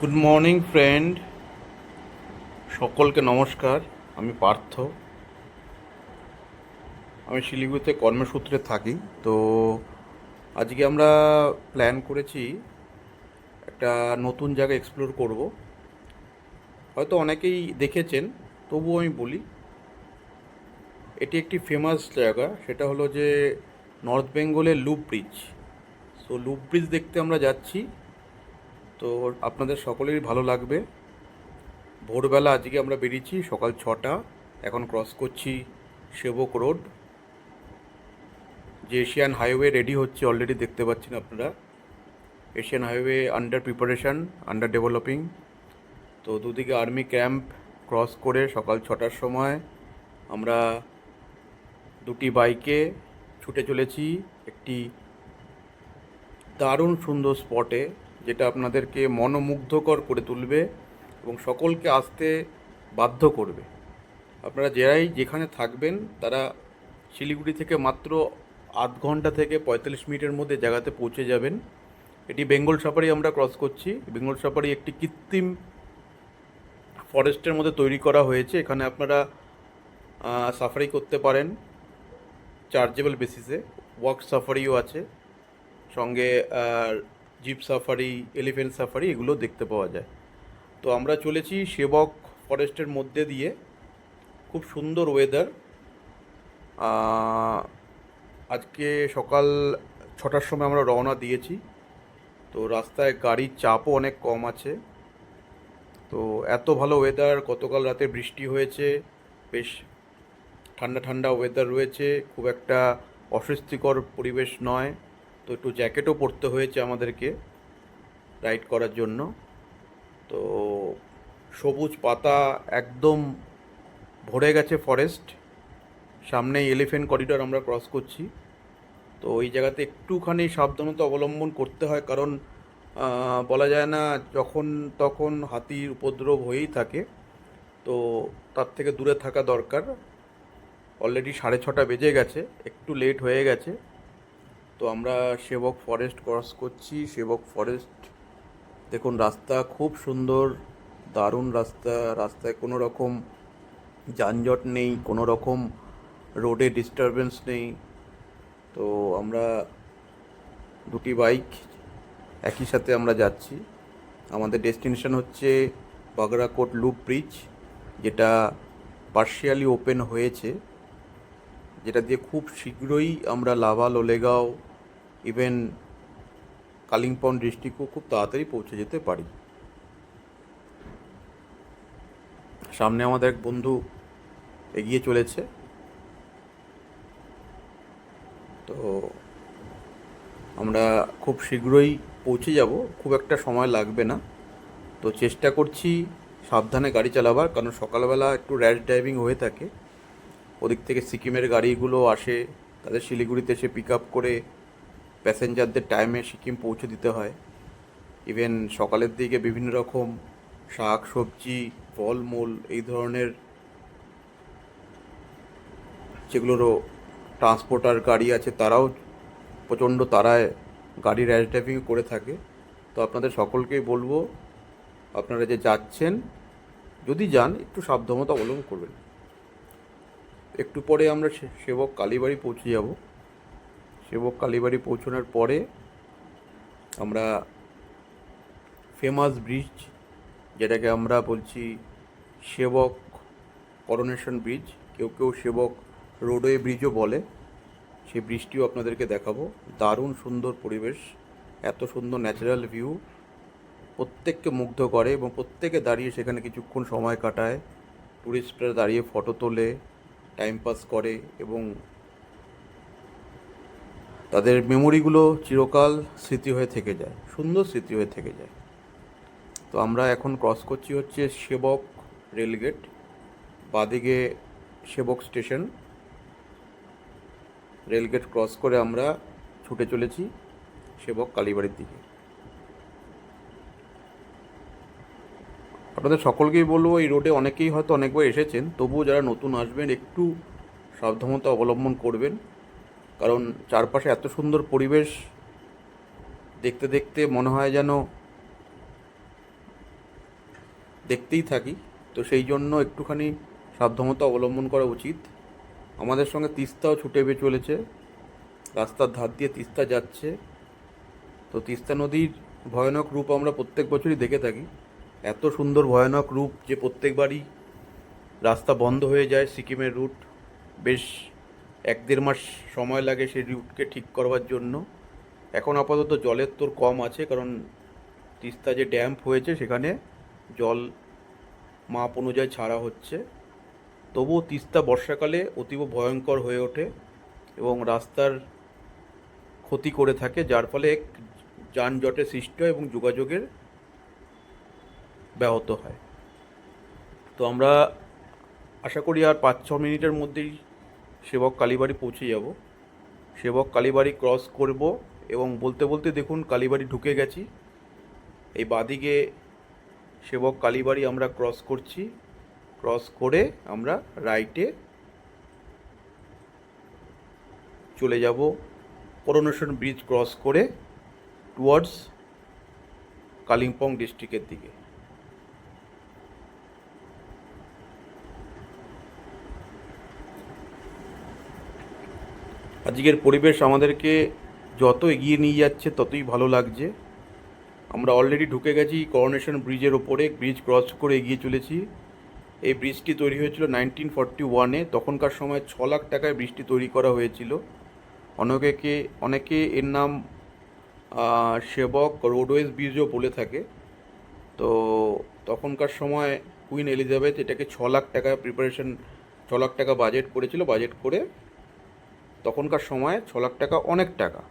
Good morning friend, সকলকে নমস্কার। আমি পার্থ। আমি শিলিগুড়িতে কর্মসূত্রে থাকি। তো আজকে আমরা প্ল্যান করেছি একটা নতুন জায়গা এক্সপ্লোর করব। হয়তো অনেকেই দেখেছেন, তবুও আমি বলি, এটি একটি ফেমাস জায়গা। সেটা হলো যে নর্থ বেঙ্গলের loop bridge. So loop bridge দেখতে আমরা যাচ্ছি। তো আপনাদের সকলেরই ভালো লাগবে। ভোরবেলা আজকে আমরা বেরিয়েছি সকাল 6টা। এখন ক্রস করছি সেবক রোড। যে এশিয়ান হাইওয়ে রেডি হচ্ছে অলরেডি দেখতে পাচ্ছেন আপনারা। Asian highway under preparation, under developing. তো দুদিকে আর্মি ক্যাম্প ক্রস করে সকাল 6টার সময় আমরা দুটি বাইকে ছুটে চলেছি একটি দারুণ সুন্দর স্পটে, যেটা আপনাদেরকে মনোমুগ্ধকর করে তুলবে এবং সকলকে আসতে বাধ্য করবে। আপনারা যারাই যেখানে থাকবেন তারা শিলিগুড়ি থেকে মাত্র আধ ঘন্টা থেকে 45 মিনিটের মধ্যে জায়গাতে পৌঁছে যাবেন। এটি বেঙ্গল সাফারি আমরা ক্রস করছি। বেঙ্গল সাফারি একটি কৃত্রিম ফরেস্টের মধ্যে তৈরি করা হয়েছে। এখানে আপনারা সাফারি করতে পারেন চার্জেবল বেসিসে। ওয়াক সাফারিও আছে, সঙ্গে জিপ সাফারি, এলিফেন্ট সাফারি এগুলো দেখতে পাওয়া যায়। তো আমরা চলেছি সেবক ফরেস্টের মধ্যে দিয়ে। খুব সুন্দর ওয়েদার। আজকে সকাল 6টার সময় আমরা রওনা দিয়েছি। তো রাস্তায় গাড়ির চাপও অনেক কম আছে। তো এত ভালো ওয়েদার, গতকাল রাতে বৃষ্টি হয়েছে, বেশ ঠান্ডা ঠান্ডা ওয়েদার রয়েছে, খুব একটা অস্বস্তিকর পরিবেশ নয়। তো একটু জ্যাকেটও পরতে হয়েছে আমাদেরকে রাইড করার জন্য। তো সবুজ পাতা একদম ভরে গেছে ফরেস্ট। সামনেই এলিফেন্ট করিডর আমরা ক্রস করছি। তো ওই জায়গাতে একটুখানি সাবধানতা অবলম্বন করতে হয়, কারণ বলা যায় না, যখন তখন হাতির উপদ্রব হয়েই থাকে। তো তার থেকে দূরে থাকা দরকার। অলরেডি 6:30 বেজে গেছে, একটু লেট হয়ে গেছে। তো আমরা সেবক ফরেস্ট ক্রস করছি। সেবক ফরেস্ট দেখুন, রাস্তা খুব সুন্দর, দারুণ রাস্তা। রাস্তায় কোনো রকম যানজট নেই, কোনো রকম রোডে ডিস্টারবেন্স নেই। তো আমরা দুটি বাইক একই সাথে আমরা যাচ্ছি। আমাদের ডেস্টিনেশন হচ্ছে বাগরাকোট লুপ ব্রিজ, যেটা পার্শিয়ালি ওপেন হয়েছে, যেটা দিয়ে খুব শীঘ্রই আমরা লাভা, লোলেগাঁও, ইভেন কালিম্পং ডিস্ট্রিক্টও খুব তাড়াতাড়ি পৌঁছে যেতে পারি। সামনে আমাদের এক বন্ধু এগিয়ে চলেছে। তো আমরা খুব শীঘ্রই পৌঁছে যাব, খুব একটা সময় লাগবে না। তো চেষ্টা করছি সাবধানে গাড়ি চালাবার, কারণ সকালবেলা একটু র্যাশ ড্রাইভিং হয়ে থাকে। ওদিক থেকে সিকিমের গাড়িগুলো আসে, তাদের শিলিগুড়িতে এসে পিক আপ করে প্যাসেঞ্জারদের টাইমে সিকিম পৌঁছে দিতে হয়। ইভেন সকালের দিকে বিভিন্ন রকম শাক সবজি, ফলমূল এই ধরনের যেগুলোরও ট্রান্সপোর্টার গাড়ি আছে, তারাও প্রচণ্ড তারায় গাড়ি র্যাশ ড্রাইভিং করে থাকে। তো আপনাদের সকলকেই বলবো, আপনারা যে যাচ্ছেন, যদি যান একটু সাবধানতা অবলম্বন করবেন। একটু পরে আমরা সেবক কালীবাড়ি পৌঁছে যাব। সেবক কালীবাড়ি পৌঁছানোর পরে আমরা ফেমাস ব্রিজ, যেটাকে আমরা বলছি সেবক করোনেশন ব্রিজ, কেউ কেউ সেবক রোডওয়ে ব্রিজও বলে, সেই ব্রিজটিও আপনাদেরকে দেখাবো। দারুণ সুন্দর পরিবেশ, এত সুন্দর ন্যাচারাল ভিউ প্রত্যেককে মুগ্ধ করে এবং প্রত্যেকে দাঁড়িয়ে সেখানে কিছুক্ষণ সময় কাটায়। ট্যুরিস্টরা দাঁড়িয়ে ফটো তোলে, টাইম পাস করে এবং তাদের মেমোরিগুলো চিরকাল স্মৃতি হয়ে থেকে যায়, সুন্দর স্মৃতি হয়ে থেকে যায়। তো আমরা এখন ক্রস করছি হচ্ছে সেবক রেলগেট, বাদিকে সেবক স্টেশন। রেলগেট ক্রস করে আমরা ছুটে চলেছি সেবক কালীবাড়ির দিকে। আপনাদের সকলকেই বলবো, এই রোডে অনেকেই হয়তো অনেকবার এসেছেন, তবুও যারা নতুন আসবেন একটু সাবধানতা অবলম্বন করবেন, কারণ চারপাশে এত সুন্দর পরিবেশ, দেখতে দেখতে মনে হয় যেন দেখতেই থাকি। তো সেই জন্য একটুখানি সাবধানতা অবলম্বন করা উচিত। আমাদের সঙ্গে তিস্তাও ছুটে বেয়ে চলেছে, রাস্তার ধার দিয়ে তিস্তা যাচ্ছে। তো তিস্তা নদীর ভয়ানক রূপ আমরা প্রত্যেক বছরই দেখে থাকি। এত সুন্দর ভয়ানক রূপ যে প্রত্যেকবারই রাস্তা বন্ধ হয়ে যায়। সিকিমের রুট বেশ 1-1.5 মাস সময় লাগে সেই রুটকে ঠিক করবার জন্য। এখন আপাতত জলের তোর কম আছে, কারণ তিস্তা যে ড্যাম্প হয়েছে সেখানে জল মাপ অনুযায়ী ছাড়া হচ্ছে। তবুও তিস্তা বর্ষাকালে অতীব ভয়ঙ্কর হয়ে ওঠে এবং রাস্তার ক্ষতি করে থাকে, যার ফলে যানজটের সৃষ্টি হয় এবং যোগাযোগের ব্যাহত হয়। তো আমরা আশা করি আর 5-6 মিনিটের মধ্যেই সেবক কালীবাড়ি পৌঁছে যাব। সেবক কালীবাড়ি ক্রস করব এবং বলতে বলতে দেখুন কালীবাড়ি ঢুকে গেছি। এই বাদিকে সেবক কালীবাড়ি আমরা ক্রস করছি। ক্রস করে আমরা রাইটে চলে যাব করোনেশন ব্রিজ ক্রস করে টুয়ার্ডস কালিম্পং ডিস্ট্রিক্টের দিকে। আজকের পরিবেশ আমাদেরকে যত এগিয়ে নিয়ে যাচ্ছে ততই ভালো লাগছে। আমরা অলরেডি ঢুকে গেছি করোনেশন ব্রিজের ওপরে, ব্রিজ ক্রস করে এগিয়ে চলেছি। এই ব্রিজটি তৈরি হয়েছিল 1941-এ। তখনকার সময় 6 লাখ টাকায় ব্রিজটি তৈরি করা হয়েছিল। অনেকে এর নাম সেবক রোডওয়েজ ব্রিজও বলে থাকে। তো তখনকার সময় কুইন এলিজাবেথ এটাকে 6 লাখ টাকা 6 লাখ টাকা বাজেট করেছিল। বাজেট করে তখনকার সময় 6 লাখ টাকা অনেক টাকা,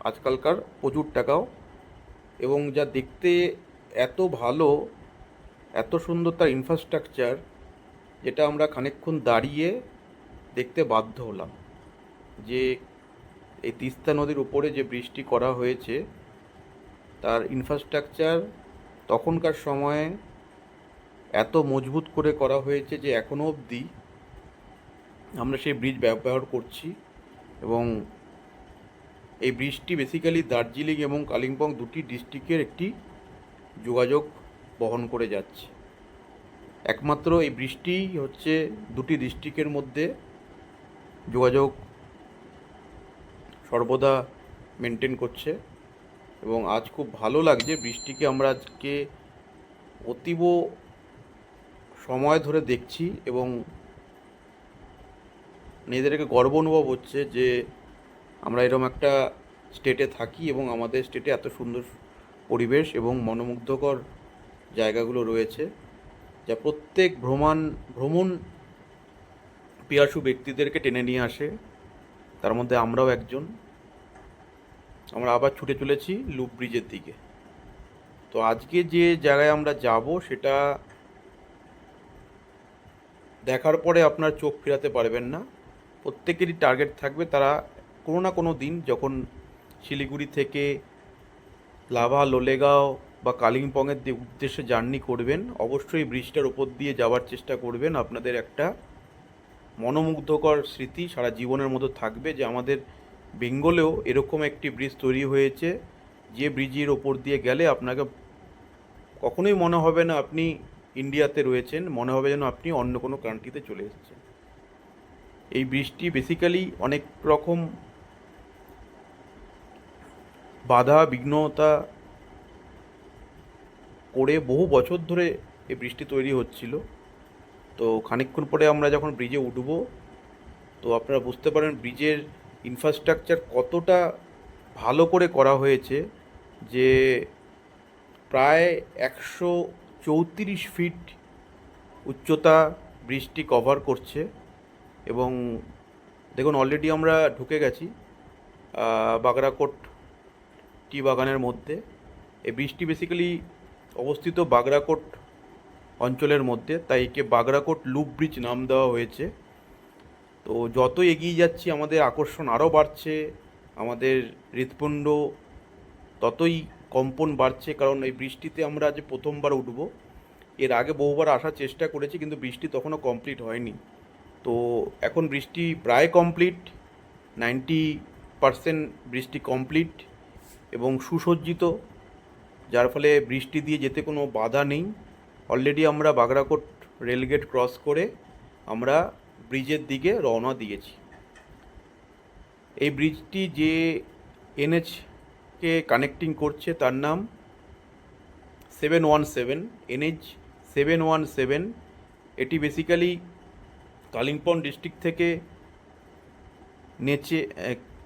আজকালকার প্রচুর টাকাও। এবং যা দেখতে এত ভালো, এত সুন্দর তার ইনফ্রাস্ট্রাকচার, যেটা আমরা খানিকক্ষণ দাঁড়িয়ে দেখতে বাধ্য হলাম যে এই তিস্তা নদীর উপরে যে ব্রিজটি করা হয়েছে তার ইনফ্রাস্ট্রাকচার তখনকার সময়ে এত মজবুত করে করা হয়েছে যে এখনও অবধি আমরা সেই ব্রিজ ব্যবহার করছি। এবং এই ব্রিজটি বেসিক্যালি দার্জিলিং এবং কালিম্পং দুটি ডিস্ট্রিক্টের একটি যোগাযোগ বহন করে যাচ্ছে। একমাত্র এই ব্রিজটি হচ্ছে দুটি ডিস্ট্রিক্টের মধ্যে যোগাযোগ সর্বদা মেনটেন করছে। এবং আজ খুব ভালো লাগছে বৃষ্টিকে আমরা আজকে অতীব সময় ধরে দেখছি এবং নিজেদেরকে গর্ব অনুভব হচ্ছে যে আমরা এরকম একটা স্টেটে থাকি এবং আমাদের স্টেটে এত সুন্দর পরিবেশ এবং মনোমুগ্ধকর জায়গাগুলো রয়েছে, যা প্রত্যেক ভ্রমণ পিয়াসু ব্যক্তিদেরকে টেনে নিয়ে আসে। তার মধ্যে আমরাও একজন। আমরা আবার ছুটে চলেছি লুপ ব্রিজের দিকে। তো আজকে যে জায়গায় আমরা যাব সেটা দেখার পরে আপনার চোখ ফেরাতে পারবেন না। প্রত্যেকেরই টার্গেট থাকবে, তারা কোনো না কোনো দিন যখন শিলিগুড়ি থেকে লাভা, লোলেগাঁও বা কালিম্পংয়ের উদ্দেশ্যে জার্নি করবেন, অবশ্যই ব্রিজটার উপর দিয়ে যাওয়ার চেষ্টা করবেন। আপনাদের একটা মনোমুগ্ধকর স্মৃতি সারা জীবনের মতো থাকবে যে আমাদের বেঙ্গলেও এরকম একটি ব্রিজ তৈরি হয়েছে, যে ব্রিজের ওপর দিয়ে গেলে আপনাকে কখনোই মনে হবে না আপনি ইন্ডিয়াতে রয়েছেন, মনে হবে যেন আপনি অন্য কোনো কান্ট্রিতে চলে এসেছেন। এই ব্রিজটি বেসিক্যালি অনেক রকম বাধা বিঘ্নতা করে বহু বছর ধরে এই ব্রিজটি তৈরি হচ্ছিল। তো খানিকক্ষণ পরে আমরা যখন ব্রিজে উঠব তো আপনারা বুঝতে পারেন ব্রিজের ইনফ্রাস্ট্রাকচার কতটা ভালো করে করা হয়েছে, যে প্রায় 134 ফিট উচ্চতা ব্রিজটি কভার করছে। এবং দেখুন অলরেডি আমরা ঢুকে গেছি বাগরাকোট টি বাগানের মধ্যে। এই ব্রিজটি বেসিক্যালি অবস্থিত বাগরাকোট অঞ্চলের মধ্যে, তাই একে বাগরাকোট লুপ ব্রিজ নাম দেওয়া হয়েছে। তো যত এগিয়ে যাচ্ছি আমাদের আকর্ষণ আরও বাড়ছে, আমাদের হৃৎপিণ্ড ততই কম্পন বাড়ছে, কারণ এই বৃষ্টিতে আমরা আজ প্রথমবার উঠব। এর আগে বহুবার আসার চেষ্টা করেছি কিন্তু বৃষ্টি তখনও কমপ্লিট হয়নি। তো এখন বৃষ্টি প্রায় কমপ্লিট, 90% বৃষ্টি কমপ্লিট এবং সুসজ্জিত, যার ফলে বৃষ্টি দিয়ে যেতে কোনো বাধা নেই। অলরেডি আমরা বাগরাকোট রেলগেট ক্রস করে আমরা ব্রিজের দিকে রওনা দিয়েছি। এই ব্রিজটি যে এনএইচকে কানেক্টিং করছে তার নাম 717, NH 717। এটি বেসিক্যালি কালিম্পং ডিস্ট্রিক্ট থেকে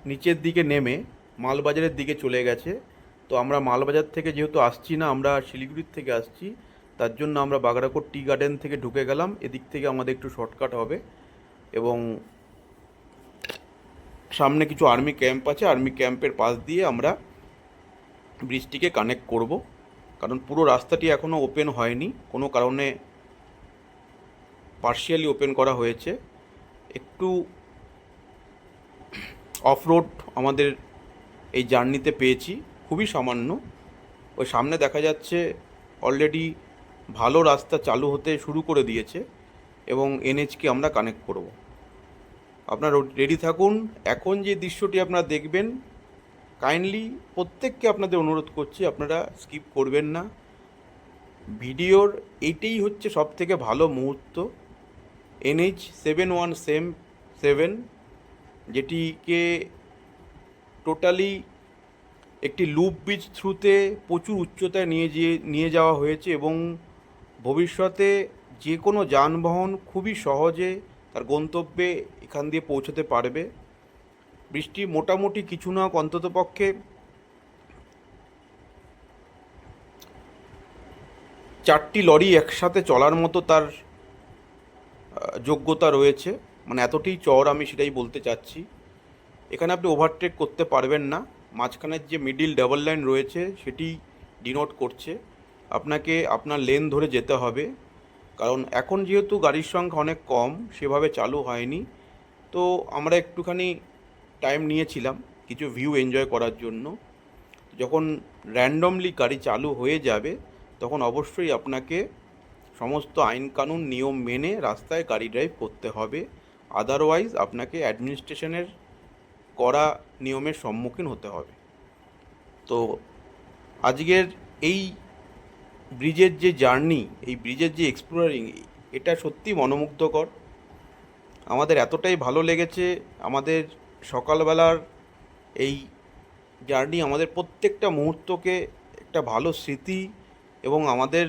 নিচের দিকে নেমে মালবাজারের দিকে চলে গেছে। তো আমরা মালবাজার থেকে যেহেতু আসছি না, আমরা শিলিগুড়ির থেকে আসছি, তার জন্য আমরা বাগরাকোট টি গার্ডেন থেকে ঢুকে গেলাম। এদিক থেকে আমাদের একটু শর্টকাট হবে এবং সামনে কিছু আর্মি ক্যাম্প আছে, আর্মি ক্যাম্পের পাশ দিয়ে আমরা ব্রিজটিকে কানেক্ট করব। কারণ পুরো রাস্তাটি এখনও ওপেন হয়নি, কোনো কারণে পার্শিয়ালি ওপেন করা হয়েছে। একটু অফ রোড আমাদের এই জার্নিতে পেয়েছি, খুবই সামান্য। ওই সামনে দেখা যাচ্ছে অলরেডি ভালো রাস্তা চালু হতে শুরু করে দিয়েছে এবং এনএইচকে আমরা কানেক্ট করব। আপনারা রেডি থাকুন। এখন যে দৃশ্যটি আপনারা দেখবেন, কাইন্ডলি প্রত্যেককে আপনাদের অনুরোধ করছি আপনারা স্কিপ করবেন না। ভিডিওর এইটাই হচ্ছে সব থেকে ভালো মুহূর্ত। NH 717, যেটিকে টোটালি একটি লুপ ব্রিজ থ্রুতে প্রচুর উচ্চতায় নিয়ে যাওয়া হয়েছে এবং ভবিষ্যতে যে কোনো যানবাহন খুবই সহজে তার গন্তব্যে এখান দিয়ে পৌঁছতে পারবে। বৃষ্টি মোটামুটি কিছু না হোক অন্ততপক্ষে 4টি লরি একসাথে চলার মতো তার যোগ্যতা রয়েছে, মানে এতটাই চওড়া, আমি সেটাই বলতে চাচ্ছি। এখানে আপনি ওভারটেক করতে পারবেন না। মাঝখানের যে মিডিল ডাবল লাইন রয়েছে সেটি ডিনোট করছে আপনাকে আপনার লেন ধরে যেতে হবে। কারণ এখন যেহেতু গাড়ির সংখ্যা অনেক কম, সেভাবে চালু হয়নি, তো আমরা একটুখানি টাইম নিয়েছিলাম কিছু ভিউ এনজয় করার জন্য। যখন র্যান্ডমলি গাড়ি চালু হয়ে যাবে তখন অবশ্যই আপনাকে সমস্ত আইন কানুন নিয়ম মেনে রাস্তায় গাড়ি ড্রাইভ করতে হবে, আদারওয়াইজ আপনাকে অ্যাডমিনিস্ট্রেশনের কড়া নিয়মের সম্মুখীন হতে হবে। তো আজকের এই ব্রিজের যে জার্নি, এই ব্রিজের যে এক্সপ্লোরিং, এটা সত্যি মনোমুগ্ধকর। আমাদের এতটাই ভালো লেগেছে। আমাদের সকালবেলার এই জার্নি আমাদের প্রত্যেকটা মুহূর্তকে একটা ভালো স্মৃতি এবং আমাদের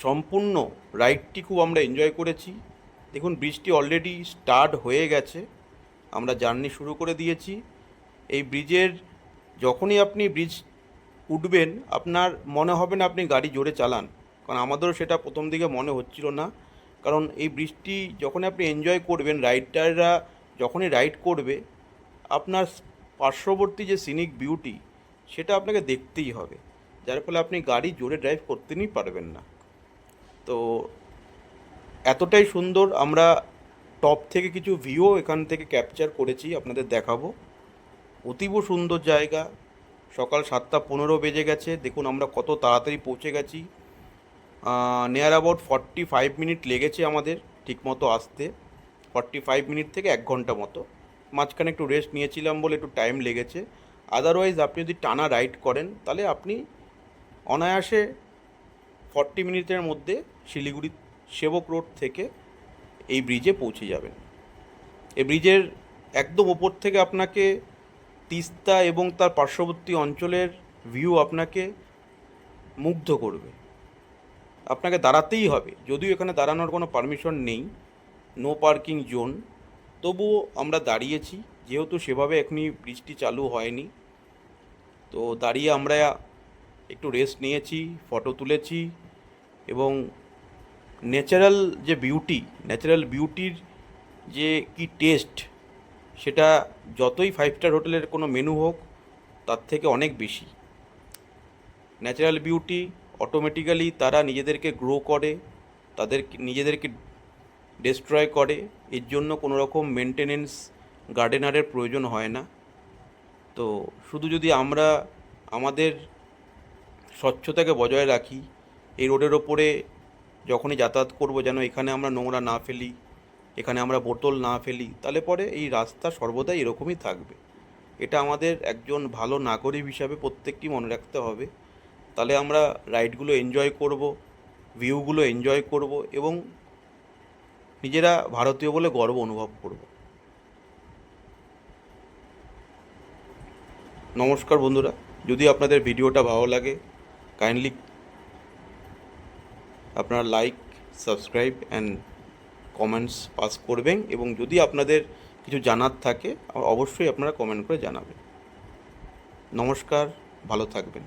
সম্পূর্ণ রাইডটি খুব আমরা এনজয় করেছি। দেখুন ব্রিজটি অলরেডি স্টার্ট হয়ে গেছে, আমরা জার্নি শুরু করে দিয়েছি। এই ব্রিজের যখনই আপনি ব্রিজ উঠবেন আপনার মনে হবে না আপনি গাড়ি জোরে চালান, কারণ আমাদেরও সেটা প্রথম দিকে মনে হচ্ছিল না। কারণ এই ব্রিজটি যখন আপনি এনজয় করবেন, রাইডাররা যখনই রাইড করবে, আপনার পার্শ্ববর্তী যে সিনিক বিউটি সেটা আপনাকে দেখতেই হবে, যার ফলে আপনি গাড়ি জোরে ড্রাইভ করতেই পারবেন না। তো এতটাই সুন্দর, আমরা টপ থেকে কিছু ভিউ এখান থেকে ক্যাপচার করেছি, আপনাদের দেখাবো। অতীব সুন্দর জায়গা। সকাল 7:15 বেজে গেছে। দেখুন আমরা কত তাড়াতাড়ি পৌঁছে গেছি। নিয়ার অ্যাবাউট 45 মিনিট লেগেছে আমাদের ঠিকমতো আসতে, 45 মিনিট থেকে 1 ঘন্টা মতো। মাঝখানে একটু রেস্ট নিয়েছিলাম বলে একটু টাইম লেগেছে। আদারওয়াইজ আপনি যদি টানা রাইড করেন তাহলে আপনি অনায়াসে 40 মিনিটের মধ্যে শিলিগুড়ি সেবক রোড থেকে এই ব্রিজে পৌঁছে যাবেন। এই ব্রিজের একদম ওপর থেকে আপনাকে তিস্তা এবং তার পার্শ্ববর্তী অঞ্চলের ভিউ আপনাকে মুগ্ধ করবে। আপনাকে দাঁড়াতেই হবে, যদিও এখানে দাঁড়ানোর কোনো পারমিশন নেই, নো পার্কিং জোন, তবুও আমরা দাঁড়িয়েছি যেহেতু সেভাবে এখনই ব্রিজটি চালু হয়নি। তো দাঁড়িয়ে আমরা একটু রেস্ট নিয়েছি, ফটো তুলেছি এবং ন্যাচারাল বিউটির যে কি টেস্ট, সেটা যতই 5 স্টার হোটেলের কোনো মেনু হোক তার থেকে অনেক বেশি। ন্যাচারাল বিউটি অটোমেটিক্যালি তারা নিজেদেরকে গ্রো করে, নিজেদেরকে ডিস্ট্রয় করে, এর জন্য কোনো রকম মেনটেনেন্স গার্ডেনারের প্রয়োজন হয় না। তো শুধু যদি আমরা আমাদের স্বচ্ছতাকে বজায় রাখি, এই রোডের ওপরে যখনই যাতায়াত করব যেন এখানে আমরা নোংরা না ফেলি, এখানে আমরা বোতল না ফেলি, তাহলে পরে এই রাস্তা সর্বদাই এরকমই থাকবে। এটা আমাদের একজন ভালো নাগরিক হিসাবে প্রত্যেকটি মনে রাখতে হবে। তাহলে আমরা রাইডগুলো এনজয় করব, ভিউগুলো এনজয় করব এবং নিজেরা ভারতীয় বলে গর্ব অনুভব করব। নমস্কার বন্ধুরা, যদি আপনাদের ভিডিওটা ভালো লাগে কাইন্ডলি আপনারা like, subscribe and comments pass করবেন এবং যদি আপনাদের কিছু জানার থাকে অবশ্যই আপনারা কমেন্ট করে জানাবেন। নমস্কার, ভালো থাকবেন।